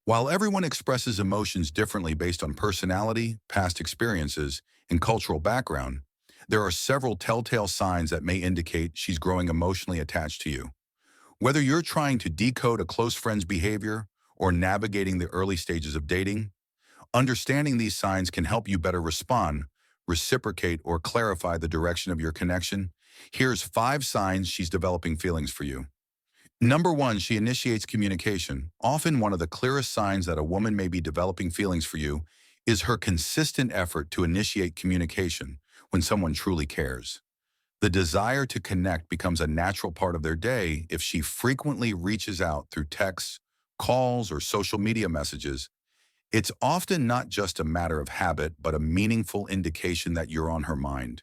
While everyone expresses emotions differently based on personality, past experiences, and cultural background, there are several telltale signs that may indicate she's growing emotionally attached to you. Whether you're trying to decode a close friend's behavior or navigating the early stages of dating, understanding these signs can help you better respond, reciprocate, or clarify the direction of your connection. Here's 5 signs she's developing feelings for you. Number 1, she initiates communication. Often one of the clearest signs that a woman may be developing feelings for you is her consistent effort to initiate communication when someone truly cares. The desire to connect becomes a natural part of their day if she frequently reaches out through texts, calls, or social media messages. It's often not just a matter of habit, but a meaningful indication that you're on her mind.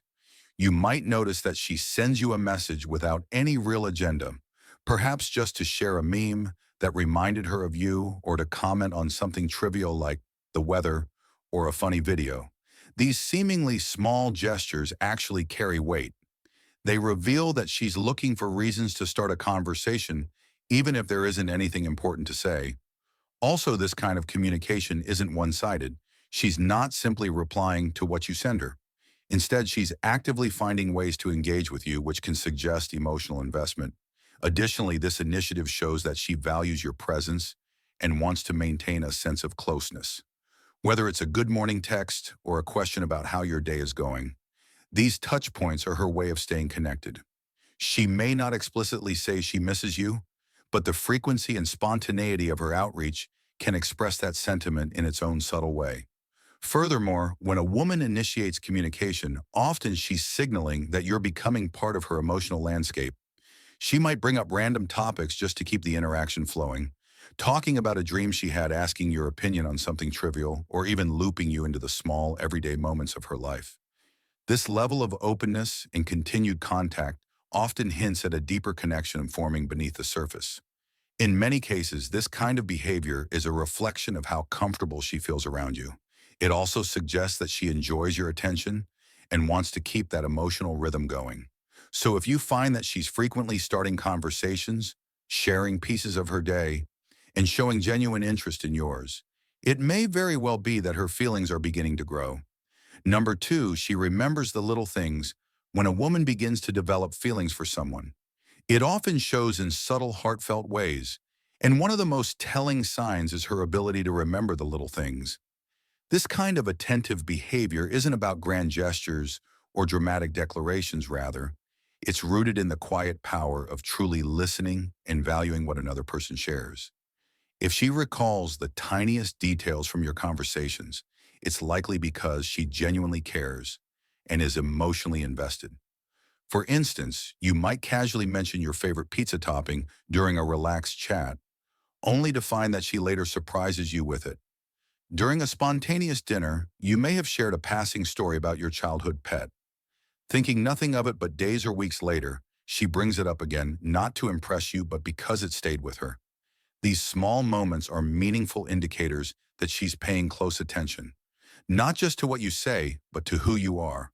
You might notice that she sends you a message without any real agenda, perhaps just to share a meme that reminded her of you or to comment on something trivial like the weather or a funny video. These seemingly small gestures actually carry weight. They reveal that she's looking for reasons to start a conversation, even if there isn't anything important to say. Also, this kind of communication isn't one-sided. She's not simply replying to what you send her. Instead, she's actively finding ways to engage with you, which can suggest emotional investment. Additionally, this initiative shows that she values your presence and wants to maintain a sense of closeness. Whether it's a good morning text or a question about how your day is going, these touch points are her way of staying connected. She may not explicitly say she misses you, but the frequency and spontaneity of her outreach can express that sentiment in its own subtle way. Furthermore, when a woman initiates communication, often she's signaling that you're becoming part of her emotional landscape. She might bring up random topics just to keep the interaction flowing, talking about a dream she had, asking your opinion on something trivial, or even looping you into the small, everyday moments of her life. This level of openness and continued contact often hints at a deeper connection forming beneath the surface. In many cases, this kind of behavior is a reflection of how comfortable she feels around you. It also suggests that she enjoys your attention and wants to keep that emotional rhythm going. So if you find that she's frequently starting conversations, sharing pieces of her day, and showing genuine interest in yours, it may very well be that her feelings are beginning to grow. Number 2, she remembers the little things. When a woman begins to develop feelings for someone, it often shows in subtle, heartfelt ways, and one of the most telling signs is her ability to remember the little things. This kind of attentive behavior isn't about grand gestures or dramatic declarations, rather. It's rooted in the quiet power of truly listening and valuing what another person shares. If she recalls the tiniest details from your conversations, it's likely because she genuinely cares and is emotionally invested. For instance, you might casually mention your favorite pizza topping during a relaxed chat, only to find that she later surprises you with it. During a spontaneous dinner, you may have shared a passing story about your childhood pet. Thinking nothing of it, but days or weeks later, she brings it up again, not to impress you, but because it stayed with her. These small moments are meaningful indicators that she's paying close attention, not just to what you say, but to who you are.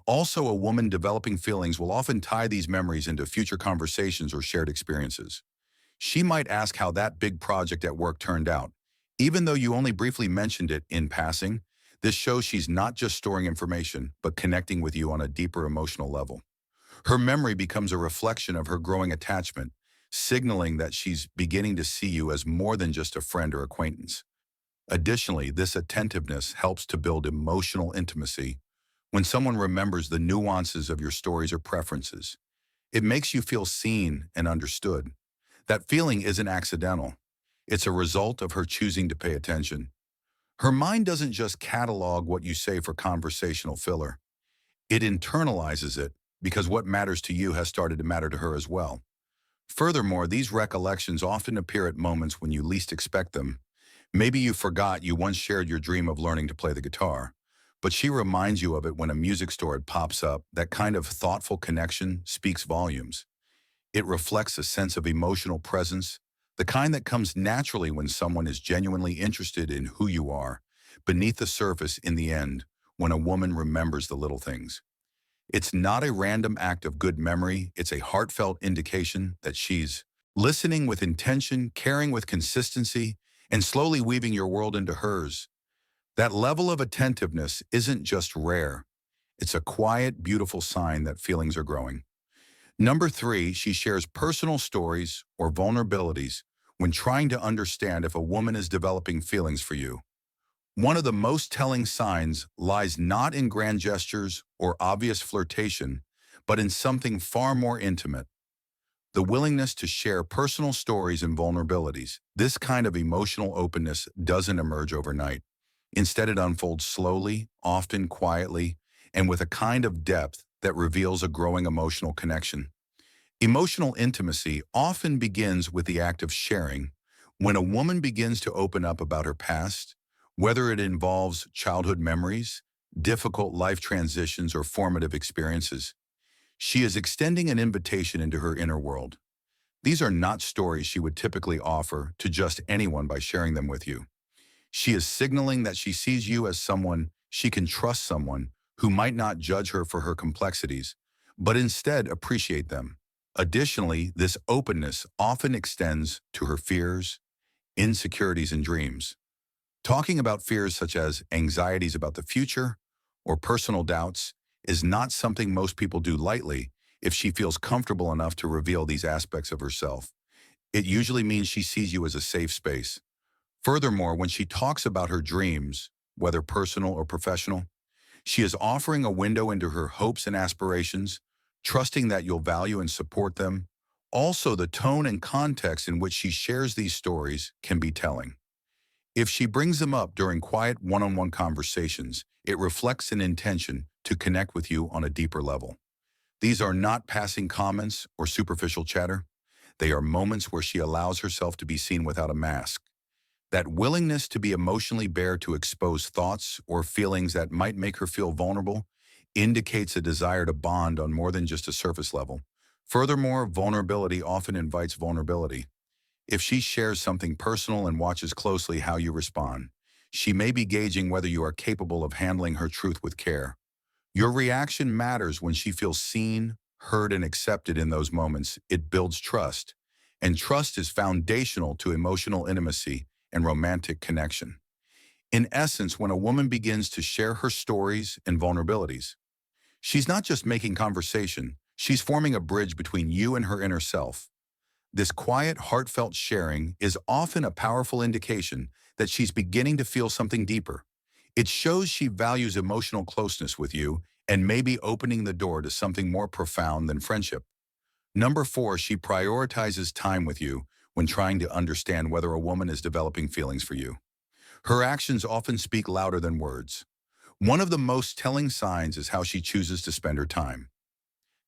Also, a woman developing feelings will often tie these memories into future conversations or shared experiences. She might ask how that big project at work turned out. Even though you only briefly mentioned it in passing, this shows she's not just storing information, but connecting with you on a deeper emotional level. Her memory becomes a reflection of her growing attachment, signaling that she's beginning to see you as more than just a friend or acquaintance. Additionally, this attentiveness helps to build emotional intimacy. When someone remembers the nuances of your stories or preferences, it makes you feel seen and understood. That feeling isn't accidental. It's a result of her choosing to pay attention. Her mind doesn't just catalog what you say for conversational filler. It internalizes it because what matters to you has started to matter to her as well. Furthermore, these recollections often appear at moments when you least expect them. Maybe you forgot you once shared your dream of learning to play the guitar, but she reminds you of it when a music store ad pops up. That kind of thoughtful connection speaks volumes. It reflects a sense of emotional presence, the kind that comes naturally when someone is genuinely interested in who you are. Beneath the surface, in the end, when a woman remembers the little things. It's not a random act of good memory, it's a heartfelt indication that she's listening with intention, caring with consistency, and slowly weaving your world into hers. That level of attentiveness isn't just rare. It's a quiet, beautiful sign that feelings are growing. Number three, she shares personal stories or vulnerabilities when trying to understand if a woman is developing feelings for you. One of the most telling signs lies not in grand gestures or obvious flirtation, but in something far more intimate: the willingness to share personal stories and vulnerabilities. This kind of emotional openness doesn't emerge overnight. Instead, it unfolds slowly, often quietly, and with a kind of depth that reveals a growing emotional connection. Emotional intimacy often begins with the act of sharing. When a woman begins to open up about her past, whether it involves childhood memories, difficult life transitions, or formative experiences, she is extending an invitation into her inner world. These are not stories she would typically offer to just anyone by sharing them with you. She is signaling that she sees you as someone she can trust, someone who might not judge her for her complexities, but instead appreciate them. Additionally, this openness often extends to her fears, insecurities, and dreams. Talking about fears such as anxieties about the future or personal doubts is not something most people do lightly. If she feels comfortable enough to reveal these aspects of herself, it usually means she sees you as a safe space. Furthermore, when she talks about her dreams, whether personal or professional, she is offering a window into her hopes and aspirations, trusting that you'll value and support them. Also, the tone and context in which she shares these stories can be telling. If she brings them up during quiet one-on-one conversations, it reflects an intention to connect with you on a deeper level. These are not passing comments or superficial chatter. They are moments where she allows herself to be seen without a mask. That willingness to be emotionally bare, to expose thoughts or feelings that might make her feel vulnerable, indicates a desire to bond on more than just a surface level. Furthermore, vulnerability often invites vulnerability. If she shares something personal and watches closely how you respond, she may be gauging whether you are capable of handling her truth with care. Your reaction matters. When she feels seen, heard, and accepted in those moments, it builds trust. And trust is foundational to emotional intimacy and romantic connection. In essence, when a woman begins to share her stories and vulnerabilities, she's not just making conversation, she's forming a bridge between you and her inner self. This quiet, heartfelt sharing is often a powerful indication that she's beginning to feel something deeper. It shows she values emotional closeness with you and may be opening the door to something more profound than friendship. Number four, she prioritizes time with you when trying to understand whether a woman is developing feelings for you. Her actions often speak louder than words. One of the most telling signs is how she chooses to spend her time.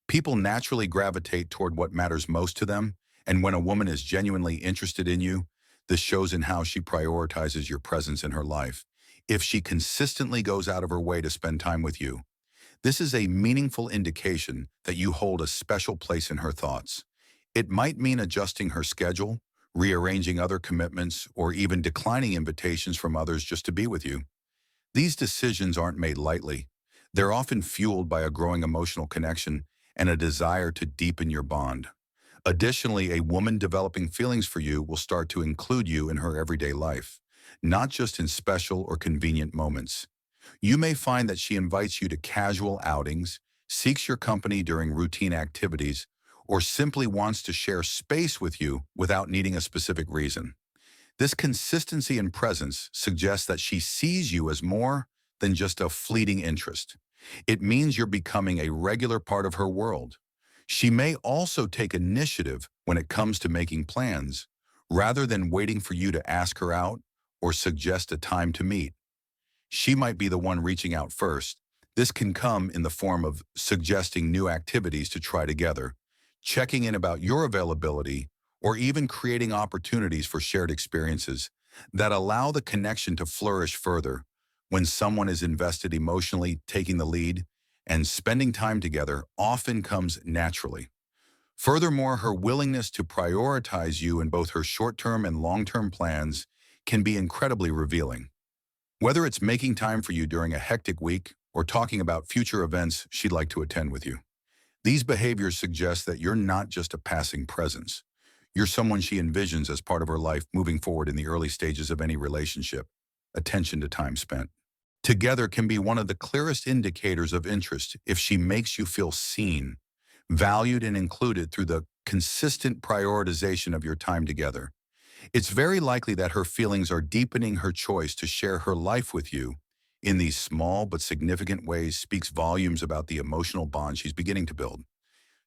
People naturally gravitate toward what matters most to them, and when a woman is genuinely interested in you, this shows in how she prioritizes your presence in her life. If she consistently goes out of her way to spend time with you, this is a meaningful indication that you hold a special place in her thoughts. It might mean adjusting her schedule, rearranging other commitments, or even declining invitations from others just to be with you. These decisions aren't made lightly. They're often fueled by a growing emotional connection and a desire to deepen your bond. Additionally, a woman developing feelings for you will start to include you in her everyday life, not just in special or convenient moments. You may find that she invites you to casual outings, seeks your company during routine activities, or simply wants to share space with you without needing a specific reason. This consistency and presence suggests that she sees you as more than just a fleeting interest. It means you're becoming a regular part of her world. She may also take initiative when it comes to making plans, rather than waiting for you to ask her out or suggest a time to meet. She might be the one reaching out first. This can come in the form of suggesting new activities to try together, checking in about your availability, or even creating opportunities for shared experiences that allow the connection to flourish further. When someone is invested emotionally, taking the lead and spending time together often comes naturally. Furthermore, her willingness to prioritize you in both her short-term and long-term plans can be incredibly revealing. Whether it's making time for you during a hectic week or talking about future events she'd like to attend with you, these behaviors suggest that you're not just a passing presence. You're someone she envisions as part of her life moving forward in the early stages of any relationship. Attention to time spent together can be one of the clearest indicators of interest if she makes you feel seen, valued, and included through the consistent prioritization of your time together. It's very likely that her feelings are deepening. Her choice to share her life with you in these small but significant ways speaks volumes about the emotional bond she's beginning to build.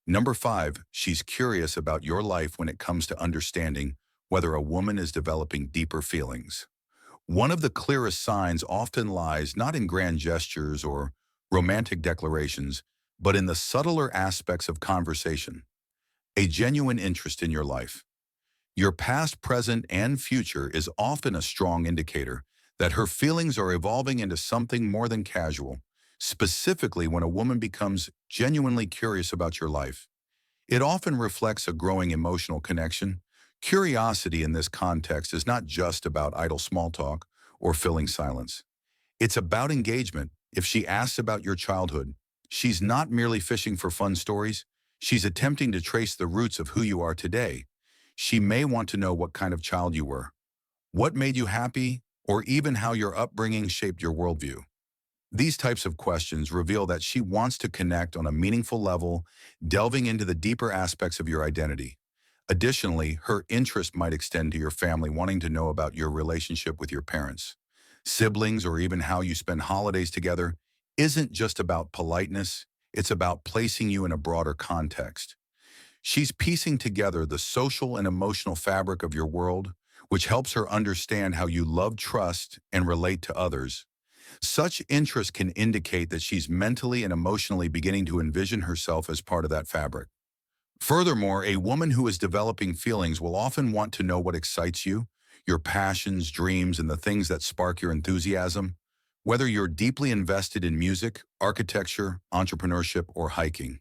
Number 5, she's curious about your life when it comes to understanding whether a woman is developing deeper feelings. One of the clearest signs often lies not in grand gestures or romantic declarations, but in the subtler aspects of conversation. A genuine interest in your life. Your past, present, and future is often a strong indicator that her feelings are evolving into something more than casual, specifically when a woman becomes genuinely curious about your life. It often reflects a growing emotional connection. Curiosity in this context is not just about idle small talk or filling silence. It's about engagement. If she asks about your childhood, she's not merely fishing for fun stories. She's attempting to trace the roots of who you are today. She may want to know what kind of child you were, what made you happy, or even how your upbringing shaped your worldview. These types of questions reveal that she wants to connect on a meaningful level, delving into the deeper aspects of your identity. Additionally, her interest might extend to your family, wanting to know about your relationship with your parents, siblings, or even how you spend holidays together. Isn't just about politeness, it's about placing you in a broader context. She's piecing together the social and emotional fabric of your world, which helps her understand how you love, trust, and relate to others. Such interest can indicate that she's mentally and emotionally beginning to envision herself as part of that fabric. Furthermore, a woman who is developing feelings will often want to know what excites you, your passions, dreams, and the things that spark your enthusiasm. Whether you're deeply invested in music, architecture, entrepreneurship, or hiking,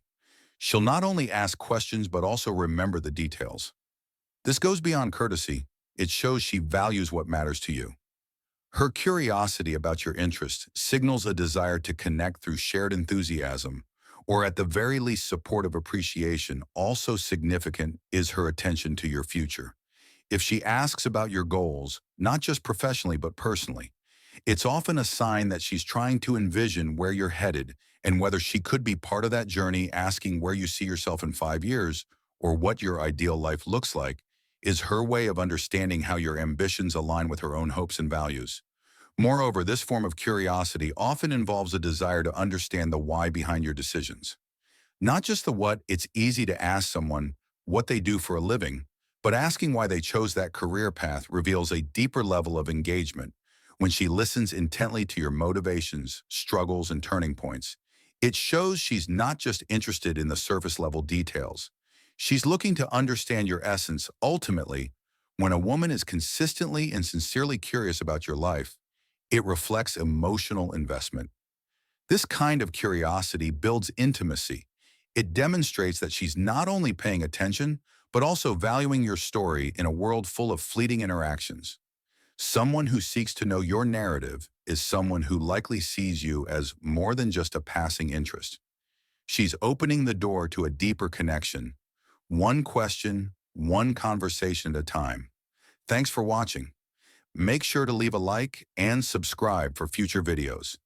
she'll not only ask questions but also remember the details. This goes beyond courtesy. It shows she values what matters to you. Her curiosity about your interests signals a desire to connect through shared enthusiasm, or at the very least supportive appreciation. Also significant is her attention to your future. If she asks about your goals, not just professionally but personally, it's often a sign that she's trying to envision where you're headed and whether she could be part of that journey. Asking where you see yourself in 5 years or what your ideal life looks like is her way of understanding how your ambitions align with her own hopes and values. Moreover, this form of curiosity often involves a desire to understand the why behind your decisions. Not just the what. It's easy to ask someone what they do for a living, but asking why they chose that career path reveals a deeper level of engagement. When she listens intently to your motivations, struggles, and turning points, it shows she's not just interested in the surface level details. She's looking to understand your essence. Ultimately, when a woman is consistently and sincerely curious about your life, it reflects emotional investment. This kind of curiosity builds intimacy. It demonstrates that she's not only paying attention, but also valuing your story in a world full of fleeting interactions. Someone who seeks to know your narrative is someone who likely sees you as more than just a passing interest. She's opening the door to a deeper connection, one question, one conversation at a time. Thanks for watching. Make sure to leave a like and subscribe for future videos.